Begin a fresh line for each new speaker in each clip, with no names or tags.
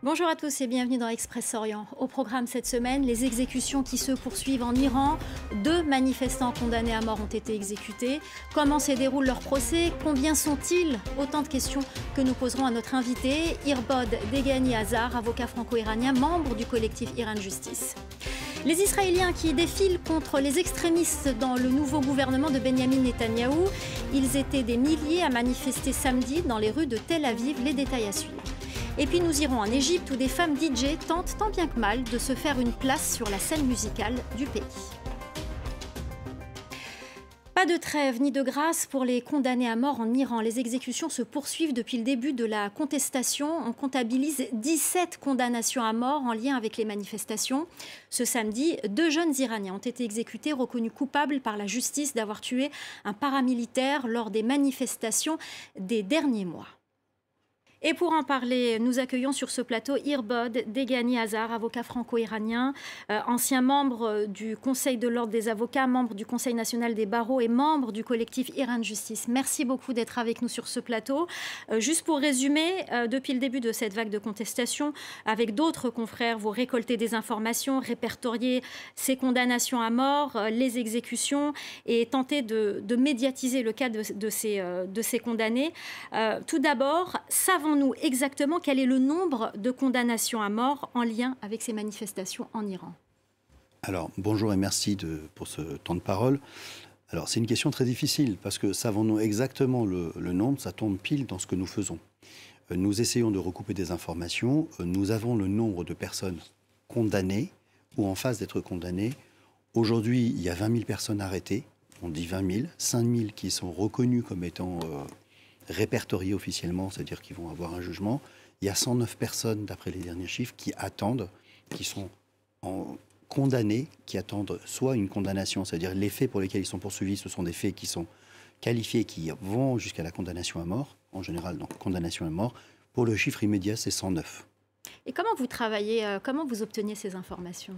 Bonjour à tous et bienvenue dans Express Orient. Au programme cette semaine, les exécutions qui se poursuivent en Iran. 2 manifestants condamnés à mort ont été exécutés. Comment se déroule leur procès? Combien sont-ils? Autant de questions que nous poserons à notre invité, Irbod Degani Hazar, avocat franco-iranien, membre du collectif Iran Justice. Les Israéliens qui défilent contre les extrémistes dans le nouveau gouvernement de Benyamin Netanyahou. Ils étaient des milliers à manifester samedi dans les rues de Tel Aviv. Les détails à suivre. Et puis nous irons en Égypte où des femmes DJ tentent tant bien que mal de se faire une place sur la scène musicale du pays. Pas de trêve ni de grâce pour les condamnés à mort en Iran. Les exécutions se poursuivent depuis le début de la contestation. On comptabilise 17 condamnations à mort en lien avec les manifestations. Ce samedi, 2 jeunes Iraniens ont été exécutés, reconnus coupables par la justice d'avoir tué un paramilitaire lors des manifestations des derniers mois. Et pour en parler, nous accueillons sur ce plateau Irbod Degani Hazar, avocat franco-iranien, ancien membre du Conseil de l'Ordre des avocats, membre du Conseil national des barreaux et membre du collectif Iran Justice. Merci beaucoup d'être avec nous sur ce plateau. Juste pour résumer, depuis le début de cette vague de contestation, avec d'autres confrères, vous récoltez des informations, répertoriez ces condamnations à mort, les exécutions et tentez de médiatiser le cas de ces condamnés. Tout d'abord, savons-nous exactement quel est le nombre de condamnations à mort en lien avec ces manifestations en Iran?
Alors, bonjour et merci pour ce temps de parole. Alors, c'est une question très difficile parce que savons-nous exactement le nombre? Ça tombe pile dans ce que nous faisons. Nous essayons de recouper des informations. Nous avons le nombre de personnes condamnées ou en phase d'être condamnées. Aujourd'hui, il y a 20 000 personnes arrêtées. On dit 20 000. 5 000 qui sont reconnues comme étant répertoriés officiellement, c'est-à-dire qu'ils vont avoir un jugement. Il y a 109 personnes, d'après les derniers chiffres, qui attendent, qui sont condamnées, qui attendent soit une condamnation, c'est-à-dire les faits pour lesquels ils sont poursuivis, ce sont des faits qui sont qualifiés, qui vont jusqu'à la condamnation à mort, en général, donc condamnation à mort. Pour le chiffre immédiat, c'est 109.
Et comment vous travaillez, comment vous obtenez ces informations?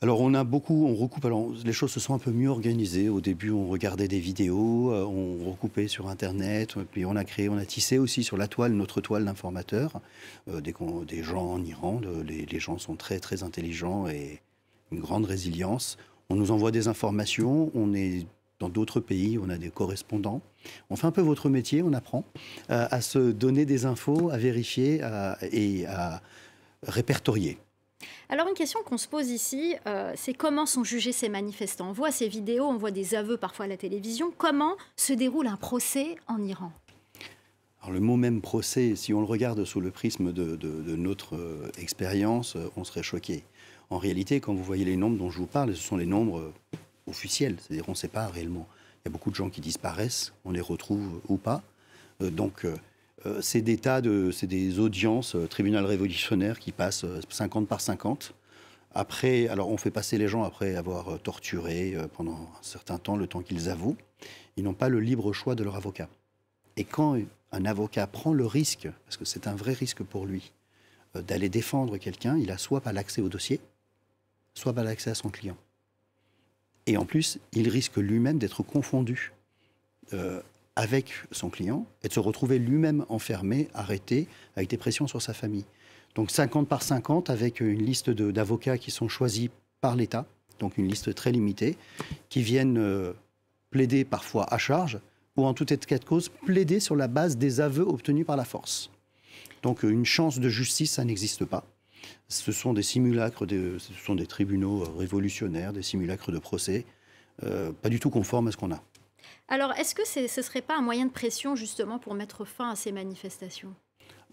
Alors on recoupe, alors les choses se sont un peu mieux organisées. Au début, on regardait des vidéos, on recoupait sur Internet, puis on a tissé aussi sur la toile, notre toile d'informateurs, des gens en Iran. Les gens sont très très intelligents et une grande résilience. On nous envoie des informations, on est dans d'autres pays, on a des correspondants. On fait un peu votre métier, on apprend à se donner des infos, à vérifier et à répertorier.
Alors une question qu'on se pose ici, c'est comment sont jugés ces manifestants? On voit ces vidéos, on voit des aveux parfois à la télévision. Comment se déroule un procès en Iran?
Alors le mot même procès, si on le regarde sous le prisme de notre expérience, on serait choqué. En réalité, quand vous voyez les nombres dont je vous parle, ce sont les nombres officiels, c'est-à-dire on ne sait pas réellement. Il y a beaucoup de gens qui disparaissent, on les retrouve ou pas. C'est des audiences, tribunal révolutionnaire qui passent 50 par 50. Après, alors on fait passer les gens après avoir torturé pendant un certain temps, le temps qu'ils avouent. Ils n'ont pas le libre choix de leur avocat. Et quand un avocat prend le risque, parce que c'est un vrai risque pour lui, d'aller défendre quelqu'un, il a soit pas l'accès au dossier, soit pas l'accès à son client. Et en plus, il risque lui-même d'être confondu avec son client et de se retrouver lui-même enfermé, arrêté, avec des pressions sur sa famille. Donc 50 par 50 avec une liste d'avocats qui sont choisis par l'État, donc une liste très limitée, qui viennent plaider parfois à charge ou en tout état de cause plaider sur la base des aveux obtenus par la force. Donc une chance de justice, ça n'existe pas. Ce sont des simulacres, ce sont des tribunaux révolutionnaires, des simulacres de procès, pas du tout conformes à ce qu'on a.
Alors, est-ce que ce ne serait pas un moyen de pression, justement, pour mettre fin à ces manifestations?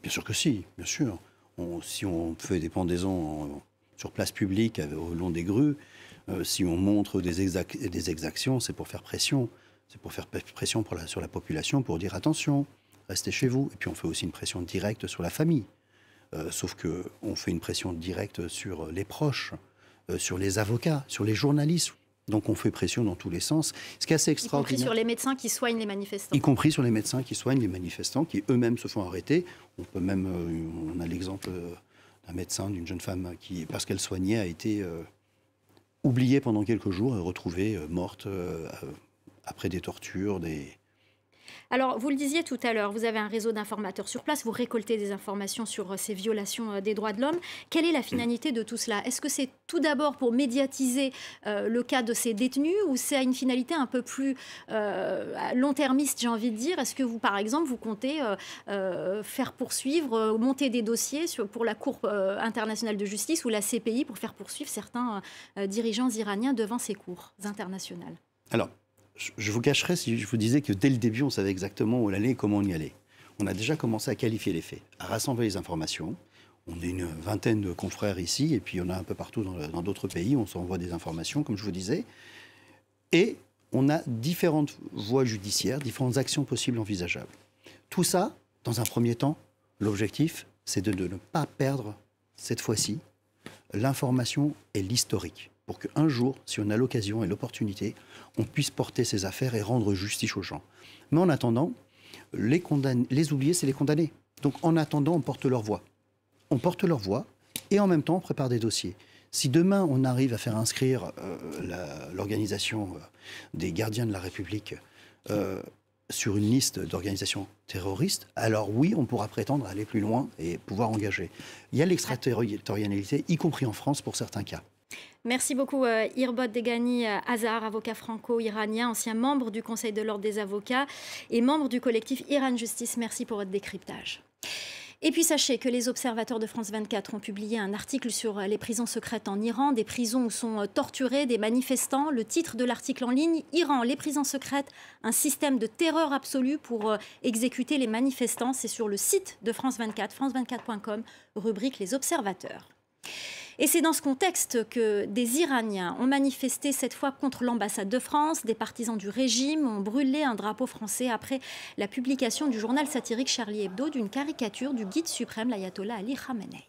Bien sûr que si, bien sûr. Si on fait des pendaisons sur place publique, au long des grues, si on montre des exactions, c'est pour faire pression. C'est pour faire pression sur la population, pour dire attention, restez chez vous. Et puis on fait aussi une pression directe sur la famille. Sauf qu'on fait une pression directe sur les proches, sur les avocats, sur les journalistes. Donc on fait pression dans tous les sens. Ce qui est assez extraordinaire.
Y compris sur les médecins qui soignent les manifestants.
Y compris sur les médecins qui soignent les manifestants, qui eux-mêmes se font arrêter. On a l'exemple d'un médecin, d'une jeune femme qui, parce qu'elle soignait, a été oubliée pendant quelques jours et retrouvée morte après des tortures,
Alors, vous le disiez tout à l'heure, vous avez un réseau d'informateurs sur place, vous récoltez des informations sur ces violations des droits de l'homme. Quelle est la finalité de tout cela? Est-ce que c'est tout d'abord pour médiatiser le cas de ces détenus ou c'est à une finalité un peu plus long-termiste, j'ai envie de dire? Est-ce que vous, par exemple, vous comptez faire poursuivre, monter des dossiers pour la Cour internationale de justice ou la CPI pour faire poursuivre certains dirigeants iraniens devant ces cours internationales?
Alors, je vous cacherais si je vous disais que dès le début, on savait exactement où on allait et comment on y allait. On a déjà commencé à qualifier les faits, à rassembler les informations. On est une vingtaine de confrères ici, et puis il y en a un peu partout dans d'autres pays. On s'envoie des informations, comme je vous disais. Et on a différentes voies judiciaires, différentes actions possibles envisageables. Tout ça, dans un premier temps, l'objectif, c'est de ne pas perdre, cette fois-ci, l'information et l'historique. Pour qu'un jour, si on a l'occasion et l'opportunité, on puisse porter ces affaires et rendre justice aux gens. Mais en attendant, les oubliés, c'est les condamnés. Donc en attendant, on porte leur voix. On porte leur voix et en même temps, on prépare des dossiers. Si demain, on arrive à faire inscrire l'organisation des gardiens de la République sur une liste d'organisations terroristes, alors oui, on pourra prétendre aller plus loin et pouvoir engager. Il y a l'extraterritorialité, y compris en France, pour certains cas.
Merci beaucoup Irbod Degani Azar, avocat franco-iranien, ancien membre du Conseil de l'Ordre des avocats et membre du collectif Iran Justice. Merci pour votre décryptage. Et puis sachez que les observateurs de France 24 ont publié un article sur les prisons secrètes en Iran, des prisons où sont torturés des manifestants. Le titre de l'article en ligne, Iran, les prisons secrètes, un système de terreur absolue pour exécuter les manifestants. C'est sur le site de France 24, france24.com, rubrique les observateurs. Et c'est dans ce contexte que des Iraniens ont manifesté cette fois contre l'ambassade de France. Des partisans du régime ont brûlé un drapeau français après la publication du journal satirique Charlie Hebdo d'une caricature du guide suprême, l'ayatollah Ali Khamenei.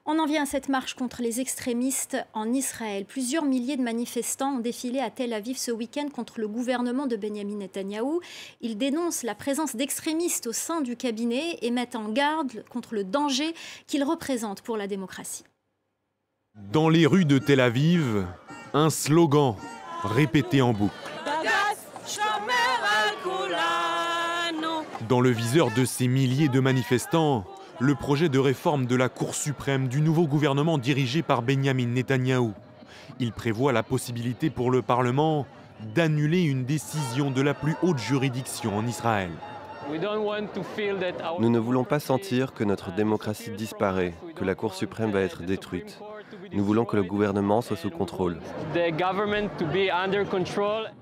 On en vient à cette marche contre les extrémistes en Israël. Plusieurs milliers de manifestants ont défilé à Tel Aviv ce week-end contre le gouvernement de Benyamin Netanyahou. Ils dénoncent la présence d'extrémistes au sein du cabinet et mettent en garde contre le danger qu'ils représentent pour la démocratie.
Dans les rues de Tel Aviv, un slogan répété en boucle. Dans le viseur de ces milliers de manifestants, le projet de réforme de la Cour suprême du nouveau gouvernement dirigé par Benyamin Netanyahou. Il prévoit la possibilité pour le Parlement d'annuler une décision de la plus haute juridiction en Israël.
Nous ne voulons pas sentir que notre démocratie disparaît, que la Cour suprême va être détruite. Nous voulons que le gouvernement soit sous contrôle.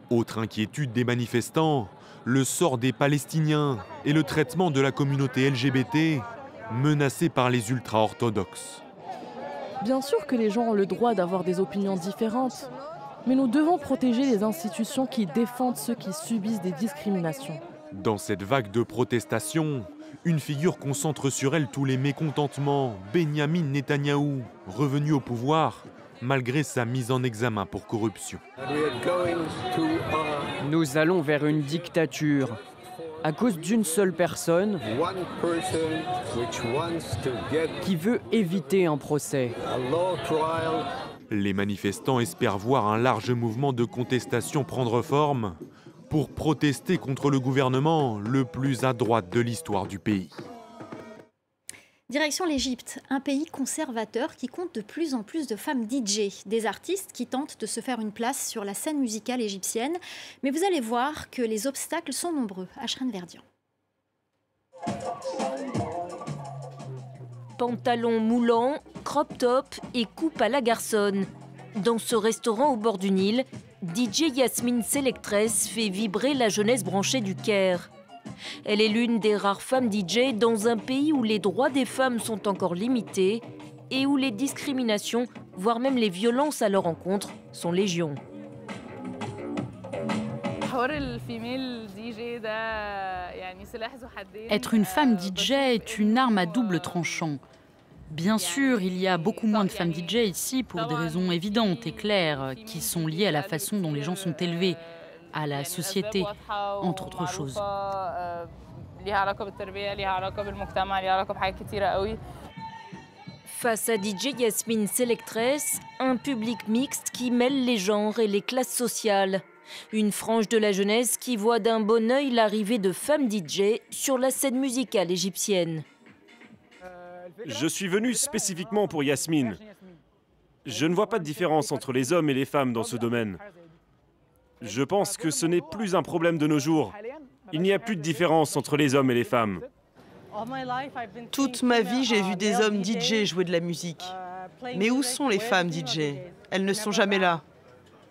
Autre inquiétude des manifestants, le sort des Palestiniens et le traitement de la communauté LGBT menacée par les ultra-orthodoxes.
Bien sûr que les gens ont le droit d'avoir des opinions différentes, mais nous devons protéger les institutions qui défendent ceux qui subissent des discriminations.
Dans cette vague de protestations, une figure concentre sur elle tous les mécontentements, Benyamin Netanyahou, revenu au pouvoir malgré sa mise en examen pour corruption.
Nous allons vers une dictature. À cause d'une seule personne qui veut éviter un procès.
Les manifestants espèrent voir un large mouvement de contestation prendre forme pour protester contre le gouvernement le plus à droite de l'histoire du pays.
Direction l'Égypte, un pays conservateur qui compte de plus en plus de femmes DJ, des artistes qui tentent de se faire une place sur la scène musicale égyptienne. Mais vous allez voir que les obstacles sont nombreux. Ashran Verdian.
Pantalon moulant, crop top et coupe à la garçonne. Dans ce restaurant au bord du Nil, DJ Yasmine Selectress fait vibrer la jeunesse branchée du Caire. Elle est l'une des rares femmes DJ dans un pays où les droits des femmes sont encore limités et où les discriminations, voire même les violences à leur encontre, sont légion.
Être une femme DJ est une arme à double tranchant. Bien sûr, il y a beaucoup moins de femmes DJ ici pour des raisons évidentes et claires qui sont liées à la façon dont les gens sont élevés, à la société, entre autres choses.
Face à DJ Yasmine Selectress, un public mixte qui mêle les genres et les classes sociales. Une frange de la jeunesse qui voit d'un bon œil l'arrivée de femmes DJ sur la scène musicale égyptienne.
Je suis venu spécifiquement pour Yasmine. Je ne vois pas de différence entre les hommes et les femmes dans ce domaine. Je pense que ce n'est plus un problème de nos jours. Il n'y a plus de différence entre les hommes et les femmes.
Toute ma vie, j'ai vu des hommes DJ jouer de la musique. Mais où sont les femmes DJ? Elles ne sont jamais là.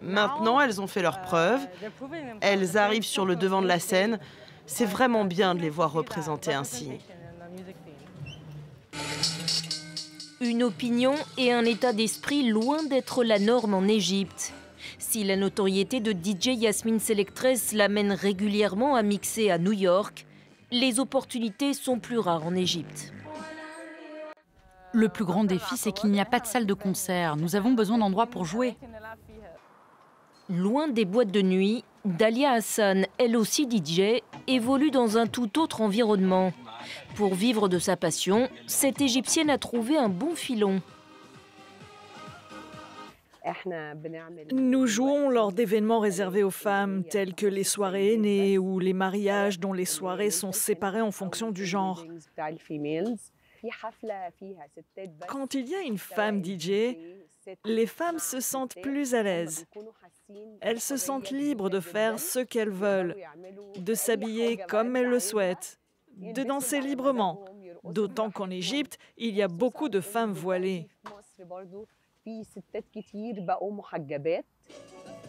Maintenant, elles ont fait leurs preuves. Elles arrivent sur le devant de la scène. C'est vraiment bien de les voir représentées ainsi.
Une opinion et un état d'esprit loin d'être la norme en Égypte. Si la notoriété de DJ Yasmine Selectress l'amène régulièrement à mixer à New York, les opportunités sont plus rares en Égypte.
Le plus grand défi, c'est qu'il n'y a pas de salle de concert. Nous avons besoin d'endroits pour jouer.
Loin des boîtes de nuit, Dalia Hassan, elle aussi DJ, évolue dans un tout autre environnement. Pour vivre de sa passion, cette Égyptienne a trouvé un bon filon.
Nous jouons lors d'événements réservés aux femmes, tels que les soirées aînées ou les mariages dont les soirées sont séparées en fonction du genre. Quand il y a une femme DJ, les femmes se sentent plus à l'aise. Elles se sentent libres de faire ce qu'elles veulent, de s'habiller comme elles le souhaitent, de danser librement. D'autant qu'en Égypte, il y a beaucoup de femmes voilées.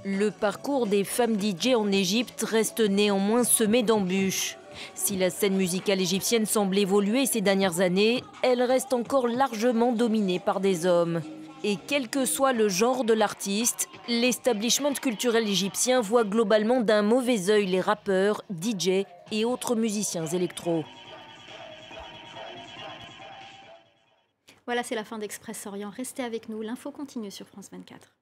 Le parcours des femmes DJ en Égypte reste néanmoins semé d'embûches. Si la scène musicale égyptienne semble évoluer ces dernières années, elle reste encore largement dominée par des hommes. Et quel que soit le genre de l'artiste, l'establishment culturel égyptien voit globalement d'un mauvais œil les rappeurs, DJ et autres musiciens électro.
Voilà, c'est la fin d'Express Orient. Restez avec nous, l'info continue sur France 24.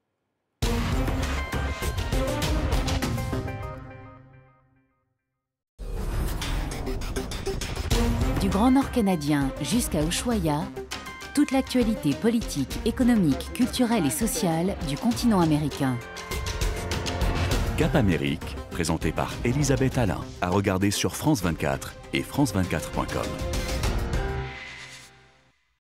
Du Grand Nord canadien jusqu'à Ushuaïa, toute l'actualité politique, économique, culturelle et sociale du continent américain.
Cap Amérique, présenté par Elisabeth Alain, à regarder sur France 24 et France24.com.